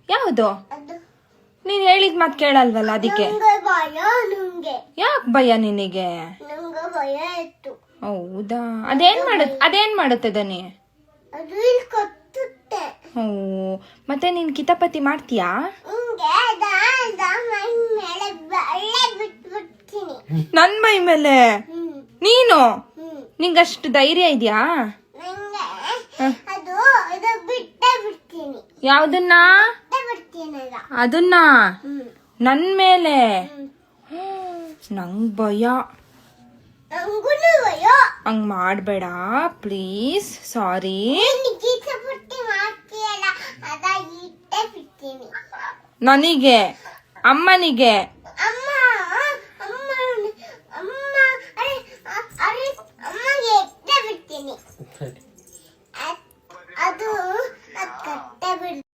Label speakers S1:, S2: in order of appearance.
S1: ಯಾವುದು?
S2: ಅದು
S1: ನೀನ್ ಹೇಳಿದ ಮಾತು ಕೇಳಲ್ವಲ್ಲ ಅದಕ್ಕೆ.
S2: ನಂಗೆ ಭಯ. ನಂಗೆ
S1: ಯಾಕೆ ಭಯ ನಿನಗೆ?
S2: ನಂಗೆ ಭಯ ಇತ್ತು.
S1: ಹೌದಾ? ಅದೇನ್ ಮಾಡುತ್ತೆ ದನಿ?
S2: ಅದು ಇಲ್ಲಿ ಕತ್ತುತ್ತೆ.
S1: ಓ, ಮತ್ತೆ ನೀನ್ ಕಿತಾಪತಿ ಮಾಡ್ತೀಯಾ?
S2: ಹಿಂಗೆ ಮೈ ಮೇಲೆ ಬಳ್ಳೆ ಬಿಟ್ಬಿಡ್ತೀನಿ.
S1: ನನ್ ಮೈ ಮೇಲೆ?
S2: ಹ್ಮ್
S1: ನೀನು?
S2: ಹ್ಮ್
S1: ನಿಂಗಷ್ಟು ಧೈರ್ಯ ಇದೆಯಾ?
S2: ನಂಗೆ ಅದು ಇದು ಬಿಟ್ಟೇ ಬಿಡ್ತೀನಿ.
S1: ಯಾವ್ದನ್ನ?
S2: ಬಿಡ್ತೀನಲ್ಲ
S1: ಅದನ್ನ
S2: ಹ್ಮ್
S1: ನನ್ ಮೇಲೆ?
S2: ಹ್ಮ್
S1: ನಂಗ್ ಭಯ.
S2: ನಂಗೂನು ಭಯ.
S1: ಹಂಗ್ ಮಾಡ್ಬೇಡ ಪ್ಲೀಸ್. ಸಾರಿ.
S2: ಗೀಚಪುಟ್ಟಿ ಮಾಡ್ತೀಯಲ್ಲ ಅದ ಇಟ್ಟೇ ಬಿಡ್ತೀನಿ.
S1: ನನಗೆ, ಅಮ್ಮನಿಗೆ,